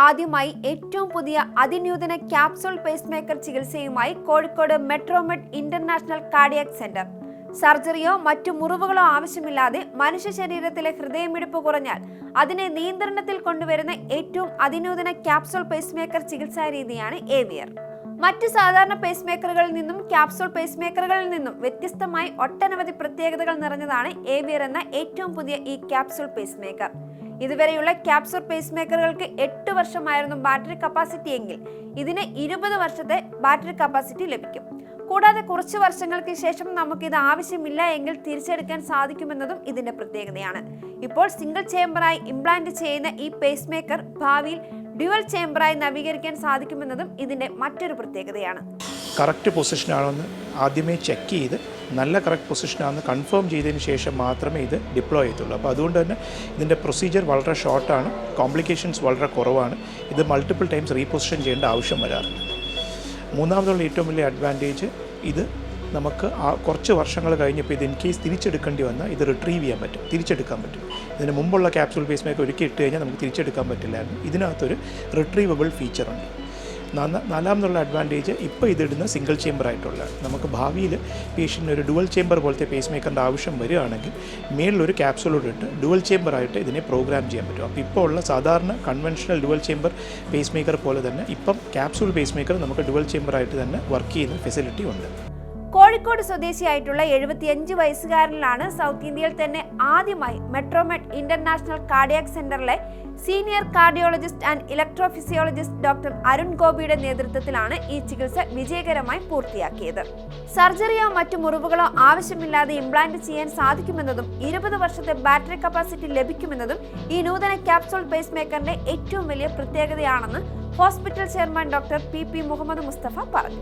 ആദ്യമായി ഏറ്റവും പുതിയ അതിനൂതന ക്യാപ്സൂൾ പേസ്മേക്കർ ചികിത്സയുമായി Kozhikode Metromed international cardiac centre. സർജറിയോ മറ്റു മുറിവുകളോ ആവശ്യമില്ലാതെ മനുഷ്യ ശരീരത്തിലെ ഹൃദയമിടിപ്പ് കുറഞ്ഞാൽ അതിനെ നിയന്ത്രണത്തിൽ കൊണ്ടുവരുന്ന ഏറ്റവും അതിനൂതന ക്യാപ്സൂൾ പേസ്മേക്കർ ചികിത്സാ രീതിയാണ് ഏവിയർ. മറ്റ് സാധാരണ പേസ്മേക്കറുകളിൽ നിന്നും ക്യാപ്സൂൾ പേസ്മേക്കറുകളിൽ നിന്നും വ്യത്യസ്തമായി ഒട്ടനവധി പ്രത്യേകതകൾ നിറഞ്ഞതാണ് ഏവിയർ എന്ന ഏറ്റവും പുതിയ ഈ ക്യാപ്സൂൾ പേസ്മേക്കർ. ഇതുവരെയുള്ള ക്യാപ്സൂൾ പേസ്മേക്കറുകൾക്ക് 8 വർഷമായിരുന്നു ബാറ്ററി കപ്പാസിറ്റി എങ്കിൽ ഇതിന് 20 വർഷത്തെ ബാറ്ററി കപ്പാസിറ്റി ലഭിക്കും. കൂടാതെ കുറച്ച് വർഷങ്ങൾക്ക് ശേഷം നമുക്കിത് ആവശ്യമില്ല എങ്കിൽ തിരിച്ചെടുക്കാൻ സാധിക്കുമെന്നതും ഇതിന്റെ പ്രത്യേകതയാണ്. ഇപ്പോൾ സിംഗിൾ ചേംബറായി ഇംപ്ലാന്റ് ചെയ്യുന്ന ഈ പേസ്മേക്കർ ഭാവിയിൽ ഡ്യുവൽ ചേംബറായി നവീകരിക്കാൻ സാധിക്കുമെന്നതും ഇതിന്റെ മറ്റൊരു പ്രത്യേകതയാണ്. കറക്റ്റ് പൊസിഷനാണെന്ന് ആദ്യമേ ചെക്ക് ചെയ്ത് നല്ല കറക്റ്റ് പൊസിഷനാണെന്ന് കൺഫേം ചെയ്തതിന് ശേഷം മാത്രമേ ഇത് ഡിപ്ലോയ് ചെയ്യത്തുള്ളൂ. അപ്പോൾ അതുകൊണ്ട് തന്നെ ഇതിൻ്റെ പ്രൊസീജിയർ വളരെ ഷോർട്ടാണ്, കോംപ്ലിക്കേഷൻസ് വളരെ കുറവാണ്. ഇത് മൾട്ടിപ്പിൾ ടൈംസ് റീപൊസിഷൻ ചെയ്യേണ്ട ആവശ്യം വരാറില്ല. മൂന്നാമതുള്ള ഏറ്റവും വലിയ അഡ്വാൻറ്റേജ് ഇത് നമുക്ക് കുറച്ച് വർഷങ്ങൾ കഴിഞ്ഞപ്പോൾ ഇത് ഇൻ കേസ് തിരിച്ചെടുക്കേണ്ടി വന്നാൽ ഇത് റിട്രീവ് ചെയ്യാൻ പറ്റും, തിരിച്ചെടുക്കാൻ പറ്റും. ഇതിന് മുമ്പുള്ള ക്യാപ്സൂൾ പേസ്മേക്കർ ഒരിക്കൽ ഇട്ട് കഴിഞ്ഞാൽ നമുക്ക് തിരിച്ചെടുക്കാൻ പറ്റില്ലായിരുന്നു. ഇതിനകത്തൊരു റിട്രീവബിൾ ഫീച്ചറുണ്ട്. നാലാമതുള്ള അഡ്വാൻറ്റേജ് ഇപ്പോൾ ഇതിടുന്ന സിംഗിൾ ചേംബർ ആയിട്ടുള്ളതാണ്. നമുക്ക് ഭാവിയിൽ പേഷ്യൻ്റിന് ഒരു ഡുവൽ ചേംബർ പോലത്തെ പേസ്മേക്കറിൻ്റെ ആവശ്യം വരികയാണെങ്കിൽ മേളിലൊരു ക്യാപ്സൂളോട് ഇട്ട് ഡുവൽ ചേംബറായിട്ട് ഇതിനെ പ്രോഗ്രാം ചെയ്യാൻ പറ്റും. അപ്പോൾ ഇപ്പോൾ ഉള്ള സാധാരണ കൺവെൻഷണൽ ഡുവൽ ചേംബർ പേസ്മേക്കർ പോലെ തന്നെ ഇപ്പം ക്യാപ്സൂൾ പേസ്മേക്കർ നമുക്ക് ഡുവൽ ചേംബറായിട്ട് തന്നെ വർക്ക് ചെയ്യുന്ന ഫെസിലിറ്റി ഉണ്ട്. കോഴിക്കോട് സ്വദേശിയായിട്ടുള്ള 75 വയസ്സുകാരനിലാണ് സൗത്ത് ഇന്ത്യയിൽ തന്നെ ആദ്യമായി മെട്രോമെഡ് ഇന്റർനാഷണൽ കാർഡിയാക് സെന്ററിലെ senior cardiologist and electrophysiologist doctor Arun ഗോപിയുടെ നേതൃത്വത്തിലാണ് ഈ ചികിത്സ വിജയകരമായി പൂർത്തിയാക്കിയത്. സർജറിയോ മറ്റു മുറിവുകളോ ആവശ്യമില്ലാതെ ഇംപ്ലാന്റ് ചെയ്യാൻ സാധിക്കുമെന്നതും 20 വർഷത്തെ ബാറ്ററി കപ്പാസിറ്റി ലഭിക്കുമെന്നതും ഈ നൂതന ക്യാപ്സൂൾ പേസ്മേക്കറിന്റെ ഏറ്റവും വലിയ പ്രത്യേകതയാണെന്ന് hospital chairman doctor P Muhammad Mustafa പറഞ്ഞു.